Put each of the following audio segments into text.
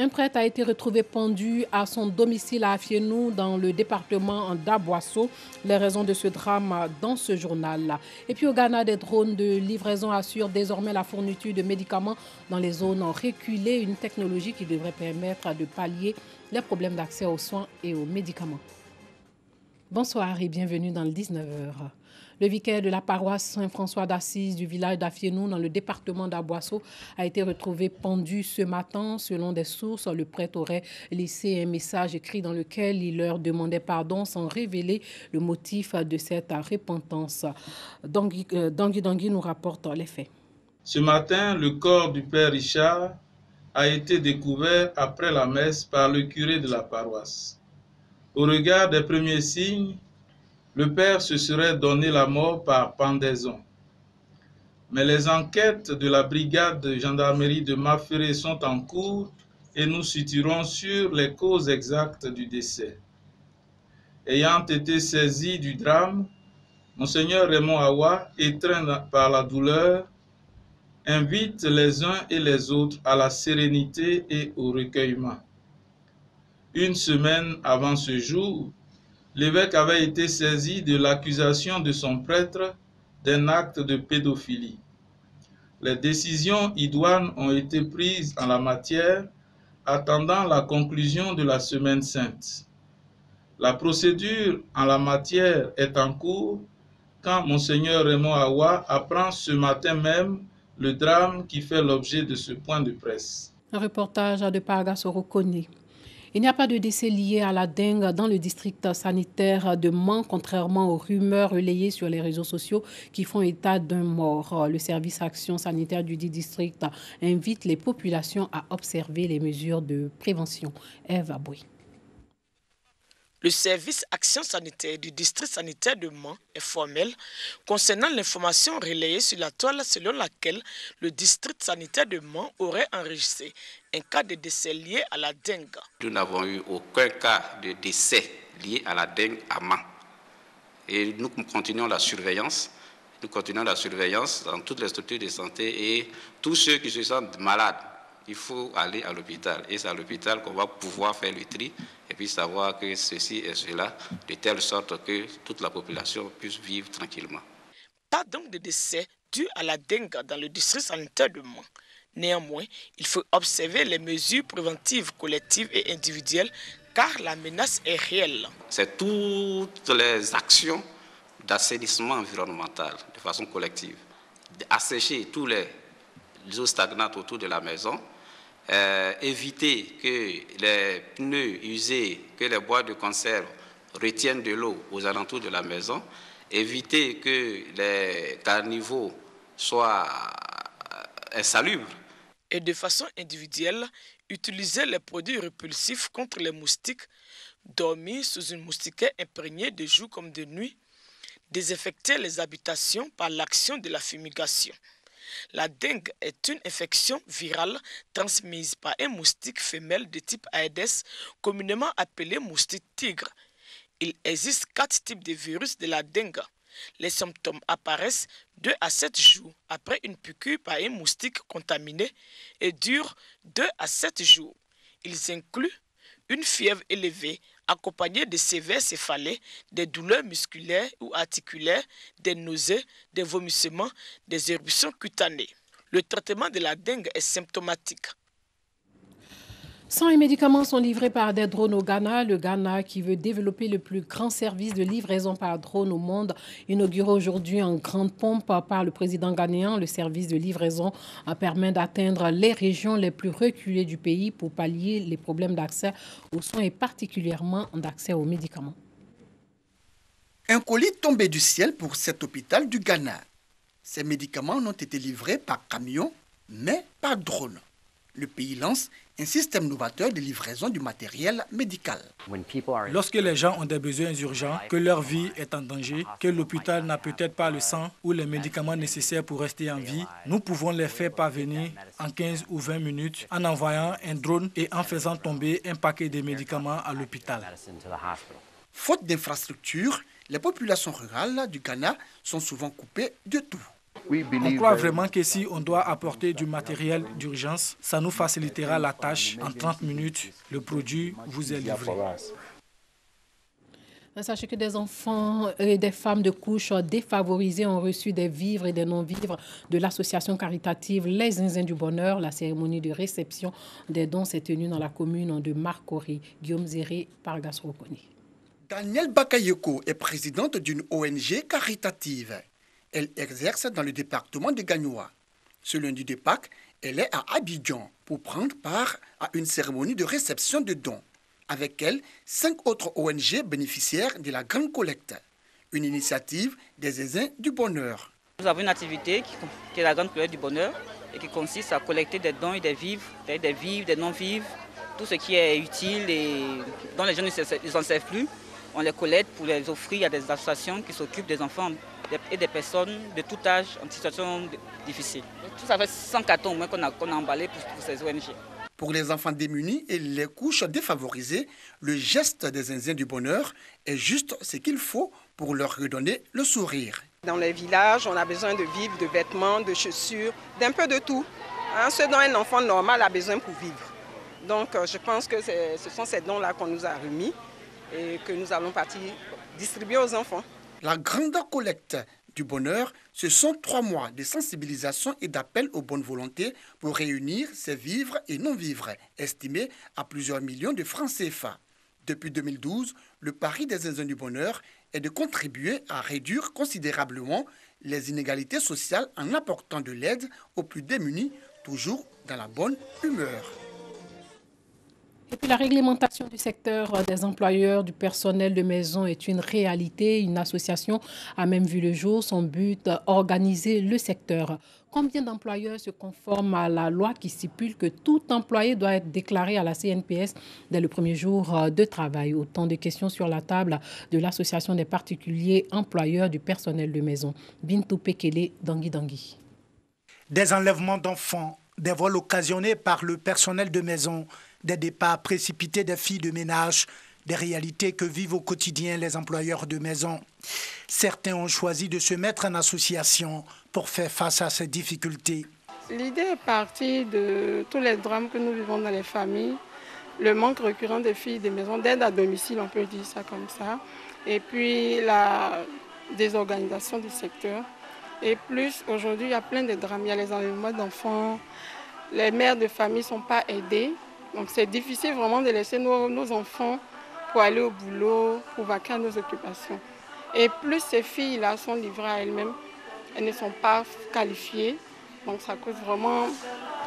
Un prêtre a été retrouvé pendu à son domicile à Afienou dans le département d'Aboasso. Les raisons de ce drame dans ce journal. Et puis au Ghana, des drones de livraison assurent désormais la fourniture de médicaments dans les zones reculées, une technologie qui devrait permettre de pallier les problèmes d'accès aux soins et aux médicaments. Bonsoir et bienvenue dans le 19h. Le vicaire de la paroisse Saint-François d'Assise du village d'Afienou dans le département d'Aboasso a été retrouvé pendu ce matin. Selon des sources, le prêtre aurait laissé un message écrit dans lequel il leur demandait pardon sans révéler le motif de cette repentance. Dangui nous rapporte les faits. Ce matin, le corps du père Richard a été découvert après la messe par le curé de la paroisse. Au regard des premiers signes, le père se serait donné la mort par pendaison. Mais les enquêtes de la brigade de gendarmerie de Maféré sont en cours et nous situerons sur les causes exactes du décès. Ayant été saisi du drame, Monseigneur Raymond Awa, étreint par la douleur, invite les uns et les autres à la sérénité et au recueillement. Une semaine avant ce jour, l'évêque avait été saisi de l'accusation de son prêtre d'un acte de pédophilie. Les décisions idoines ont été prises en la matière, attendant la conclusion de la Semaine sainte. La procédure en la matière est en cours quand Monseigneur Raymond Awa apprend ce matin même le drame qui fait l'objet de ce point de presse. Un reportage de Paraga Sorokoni. Il n'y a pas de décès lié à la dengue dans le district sanitaire de Mans, contrairement aux rumeurs relayées sur les réseaux sociaux qui font état d'un mort. Le service action sanitaire du dit district invite les populations à observer les mesures de prévention. Eve Aboui. Le service action sanitaire du district sanitaire de Mans est formel concernant l'information relayée sur la toile selon laquelle le district sanitaire de Mans aurait enregistré un cas de décès lié à la dengue. Nous n'avons eu aucun cas de décès lié à la dengue à Mans. Et nous continuons la surveillance. Nous continuons la surveillance dans toutes les structures de santé et tous ceux qui se sentent malades, il faut aller à l'hôpital. Et c'est à l'hôpital qu'on va pouvoir faire le tri et puis savoir que ceci et cela, de telle sorte que toute la population puisse vivre tranquillement. Pas donc de décès dû à la dengue dans le district sanitaire de Mans. Néanmoins, il faut observer les mesures préventives collectives et individuelles car la menace est réelle. C'est toutes les actions d'assainissement environnemental de façon collective. Assécher tous les eaux stagnantes autour de la maison, éviter que les pneus usés, que les boîtes de conserve retiennent de l'eau aux alentours de la maison, éviter que les caniveaux soient insalubres. Et de façon individuelle, utiliser les produits répulsifs contre les moustiques, dormir sous une moustiquaire imprégnée de jour comme de nuit, désinfecter les habitations par l'action de la fumigation. La dengue est une infection virale transmise par un moustique femelle de type Aedes, communément appelé moustique tigre. Il existe 4 types de virus de la dengue. Les symptômes apparaissent 2 à 7 jours après une piqûre par un moustique contaminé et durent 2 à 7 jours. Ils incluent une fièvre élevée accompagnée de sévères céphalées, des douleurs musculaires ou articulaires, des nausées, des vomissements, des éruptions cutanées. Le traitement de la dengue est symptomatique. 100 médicaments sont livrés par des drones au Ghana. Le Ghana, qui veut développer le plus grand service de livraison par drone au monde, inauguré aujourd'hui en grande pompe par le président ghanéen. Le service de livraison permet d'atteindre les régions les plus reculées du pays pour pallier les problèmes d'accès aux soins et particulièrement d'accès aux médicaments. Un colis tombé du ciel pour cet hôpital du Ghana. Ces médicaments n'ont été livrés par camion, mais par drone. Le pays lance un système novateur de livraison du matériel médical. Lorsque les gens ont des besoins urgents, que leur vie est en danger, que l'hôpital n'a peut-être pas le sang ou les médicaments nécessaires pour rester en vie, nous pouvons les faire parvenir en 15 ou 20 minutes en envoyant un drone et en faisant tomber un paquet de médicaments à l'hôpital. Faute d'infrastructures, les populations rurales du Ghana sont souvent coupées de tout. On croit vraiment que si on doit apporter du matériel d'urgence, ça nous facilitera la tâche. En 30 minutes, le produit vous est livré. Sachez que des enfants et des femmes de couches défavorisées ont reçu des vivres et des non-vivres de l'association caritative Les Zinzins du Bonheur. La cérémonie de réception des dons s'est tenue dans la commune de Marcory. Guillaume Zéré, Pargas Rokoni. Danielle Bakayoko est présidente d'une ONG caritative. Elle exerce dans le département de Gagnoa. Ce lundi de Pâques, elle est à Abidjan pour prendre part à une cérémonie de réception de dons. Avec elle, 5 autres ONG bénéficiaires de la Grande Collecte, une initiative des Zinzins du Bonheur. Nous avons une activité qui est la Grande Collecte du Bonheur et qui consiste à collecter des dons et des vivres, des non-vivres, tout ce qui est utile et dont les gens ne s'en servent plus. On les collecte pour les offrir à des associations qui s'occupent des enfants et des personnes de tout âge en situation difficile. Tout ça fait 100 cartons au moins qu'on a emballé pour ces ONG. Pour les enfants démunis et les couches défavorisées, le geste des Zinzins du Bonheur est juste ce qu'il faut pour leur redonner le sourire. Dans les villages, on a besoin de vivres, de vêtements, de chaussures, d'un peu de tout. Ce dont un enfant normal a besoin pour vivre. Donc je pense que ce sont ces dons-là qu'on nous a remis et que nous allons partir distribuer aux enfants. La Grande Collecte du Bonheur, ce sont 3 mois de sensibilisation et d'appel aux bonnes volontés pour réunir ces vivres et non-vivres, estimés à plusieurs millions de francs CFA. Depuis 2012, le pari des Zinzins du Bonheur est de contribuer à réduire considérablement les inégalités sociales en apportant de l'aide aux plus démunis, toujours dans la bonne humeur. Et puis la réglementation du secteur des employeurs du personnel de maison est une réalité. Une association a même vu le jour. Son but, organiser le secteur. Combien d'employeurs se conforment à la loi qui stipule que tout employé doit être déclaré à la CNPS dès le premier jour de travail? Autant de questions sur la table de l'association des particuliers employeurs du personnel de maison. Bintou Pekele, Dangui Dangui. Des enlèvements d'enfants, des vols occasionnés par le personnel de maison, des départs précipités des filles de ménage, des réalités que vivent au quotidien les employeurs de maison. Certains ont choisi de se mettre en association pour faire face à ces difficultés. L'idée est partie de tous les drames que nous vivons dans les familles, le manque récurrent des filles de maison, d'aide à domicile, on peut dire ça comme ça, et puis la désorganisation du secteur. Et plus, aujourd'hui, il y a plein de drames, il y a les enlèvements d'enfants, les mères de famille ne sont pas aidées. Donc c'est difficile vraiment de laisser nos enfants pour aller au boulot, pour vaquer à nos occupations. Et plus ces filles-là sont livrées à elles-mêmes, elles ne sont pas qualifiées. Donc ça cause vraiment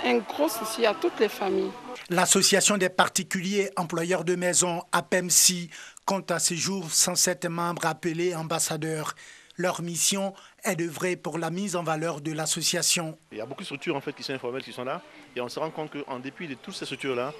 un gros souci à toutes les familles. L'association des particuliers employeurs de maison, APEMSI, compte à ce jour 107 membres appelés ambassadeurs. Leur mission est d'œuvrer pour la mise en valeur de l'association. Il y a beaucoup de structures en fait, qui sont informelles, qui sont là. Et on se rend compte qu'en dépit de toutes ces structures-là,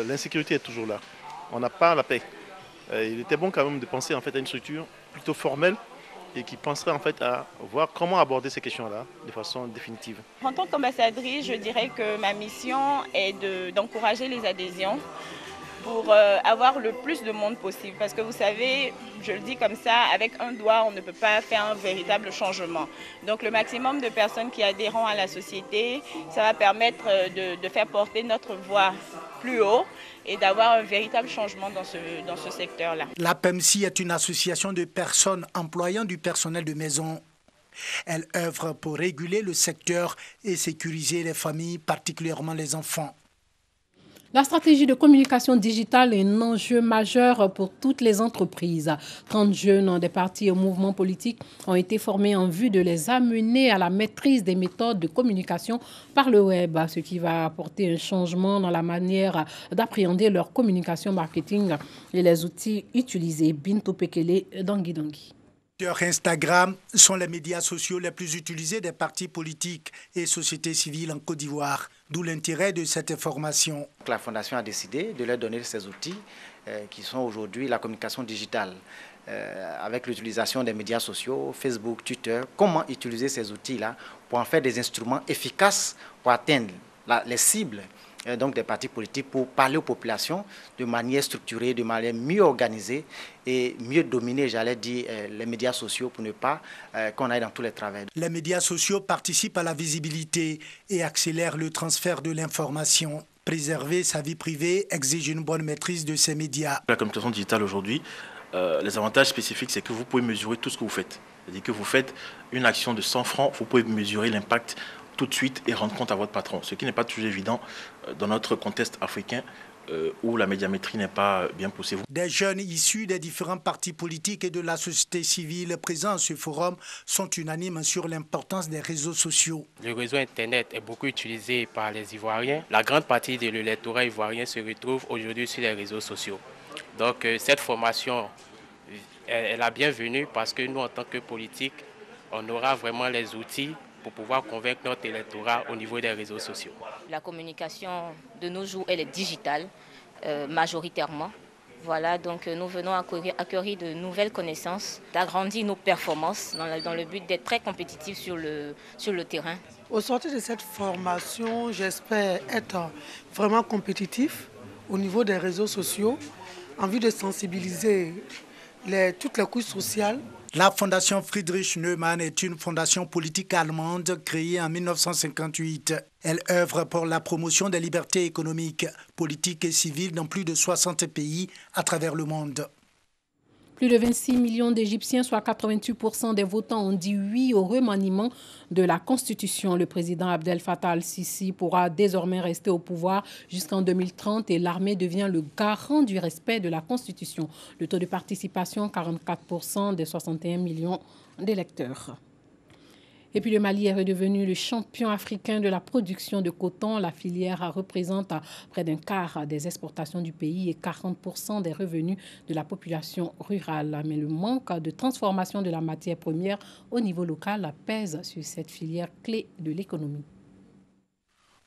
l'insécurité est toujours là. On n'a pas la paix. Il était bon quand même de penser en fait, à une structure plutôt formelle et qui penserait en fait, à voir comment aborder ces questions-là de façon définitive. En tant qu'ambassadrice, je dirais que ma mission est d'encourager les adhésions pour avoir le plus de monde possible. Parce que vous savez, je le dis comme ça, avec un doigt, on ne peut pas faire un véritable changement. Donc le maximum de personnes qui adhéreront à la société, ça va permettre de faire porter notre voix plus haut et d'avoir un véritable changement dans ce secteur-là. La PEMSI est une association de personnes employant du personnel de maison. Elle œuvre pour réguler le secteur et sécuriser les familles, particulièrement les enfants. La stratégie de communication digitale est un enjeu majeur pour toutes les entreprises. 30 jeunes des partis et mouvements politiques ont été formés en vue de les amener à la maîtrise des méthodes de communication par le web, ce qui va apporter un changement dans la manière d'appréhender leur communication marketing et les outils utilisés. Bintou Pekele, Dangui Dangui. Instagram sont les médias sociaux les plus utilisés des partis politiques et sociétés civiles en Côte d'Ivoire, d'où l'intérêt de cette information. La Fondation a décidé de leur donner ces outils qui sont aujourd'hui la communication digitale, avec l'utilisation des médias sociaux, Facebook, Twitter. Comment utiliser ces outils-là pour en faire des instruments efficaces pour atteindre les cibles donc des partis politiques, pour parler aux populations de manière structurée, de manière mieux organisée et mieux dominer, j'allais dire, les médias sociaux pour ne pas qu'on aille dans tous les travers. Les médias sociaux participent à la visibilité et accélèrent le transfert de l'information. Préserver sa vie privée exige une bonne maîtrise de ces médias. La communication digitale aujourd'hui, les avantages spécifiques, c'est que vous pouvez mesurer tout ce que vous faites. C'est-à-dire que vous faites une action de 100 francs, vous pouvez mesurer l'impact tout de suite et rendre compte à votre patron. Ce qui n'est pas toujours évident dans notre contexte africain où la médiamétrie n'est pas bien poussée. Des jeunes issus des différents partis politiques et de la société civile présents à ce forum sont unanimes sur l'importance des réseaux sociaux. Le réseau Internet est beaucoup utilisé par les Ivoiriens. La grande partie de l'électorat ivoirien se retrouve aujourd'hui sur les réseaux sociaux. Donc cette formation est la bienvenue parce que nous, en tant que politiques, on aura vraiment les outils pour pouvoir convaincre notre électorat au niveau des réseaux sociaux. La communication de nos jours, elle est digitale, majoritairement. Voilà, donc nous venons acquérir de nouvelles connaissances, d'agrandir nos performances dans le but d'être très compétitifs sur le terrain. Au sortir de cette formation, j'espère être vraiment compétitif au niveau des réseaux sociaux, en vue de sensibiliser toutes les couches sociales. La Fondation Friedrich Naumann est une fondation politique allemande créée en 1958. Elle œuvre pour la promotion des libertés économiques, politiques et civiles dans plus de 60 pays à travers le monde. Plus de 26 millions d'Égyptiens, soit 88% des votants, ont dit oui au remaniement de la Constitution. Le président Abdel Fattah al-Sisi pourra désormais rester au pouvoir jusqu'en 2030 et l'armée devient le garant du respect de la Constitution. Le taux de participation, 44% des 61 millions d'électeurs. Et puis le Mali est redevenu le champion africain de la production de coton. La filière représente près d'un quart des exportations du pays et 40% des revenus de la population rurale. Mais le manque de transformation de la matière première au niveau local pèse sur cette filière clé de l'économie.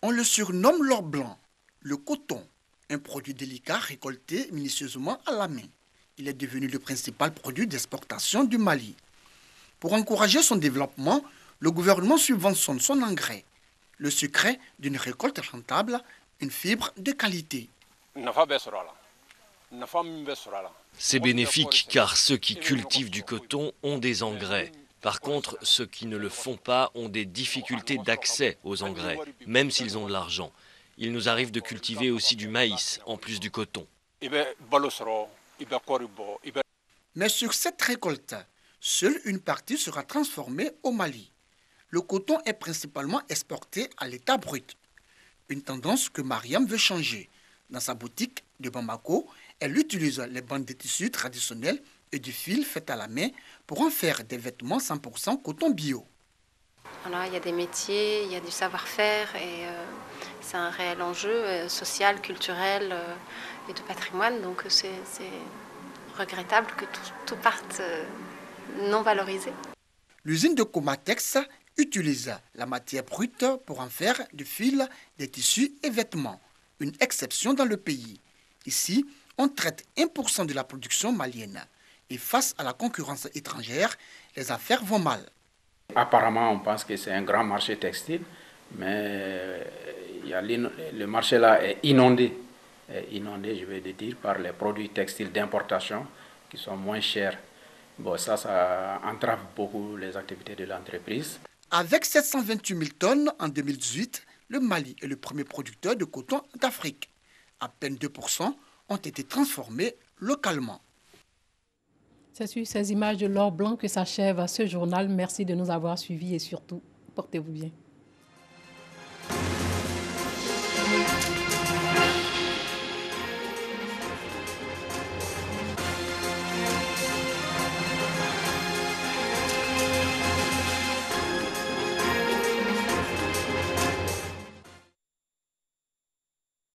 On le surnomme l'or blanc, le coton, un produit délicat récolté minutieusement à la main. Il est devenu le principal produit d'exportation du Mali. Pour encourager son développement, le gouvernement subventionne son engrais. Le secret d'une récolte rentable, une fibre de qualité. C'est bénéfique car ceux qui cultivent du coton ont des engrais. Par contre, ceux qui ne le font pas ont des difficultés d'accès aux engrais, même s'ils ont de l'argent. Il nous arrive de cultiver aussi du maïs en plus du coton. Mais sur cette récolte, seule une partie sera transformée au Mali. Le coton est principalement exporté à l'état brut. Une tendance que Mariam veut changer. Dans sa boutique de Bamako, elle utilise les bandes de tissus traditionnels et du fil fait à la main pour en faire des vêtements 100% coton bio. Voilà, il y a des métiers, il y a du savoir-faire et c'est un réel enjeu social, culturel et de patrimoine. Donc c'est regrettable que tout parte non valorisé. L'usine de Comatex utilise la matière brute pour en faire du fil, des tissus et vêtements. Une exception dans le pays. Ici, on traite 1% de la production malienne. Et face à la concurrence étrangère, les affaires vont mal. Apparemment, on pense que c'est un grand marché textile, mais le marché là est inondé. Je vais dire, par les produits textiles d'importation qui sont moins chers. Bon, ça entrave beaucoup les activités de l'entreprise. Avec 728 000 tonnes en 2018, le Mali est le premier producteur de coton d'Afrique. À peine 2% ont été transformés localement. C'est sur ces images de l'or blanc que s'achève ce journal. Merci de nous avoir suivis et surtout, portez-vous bien.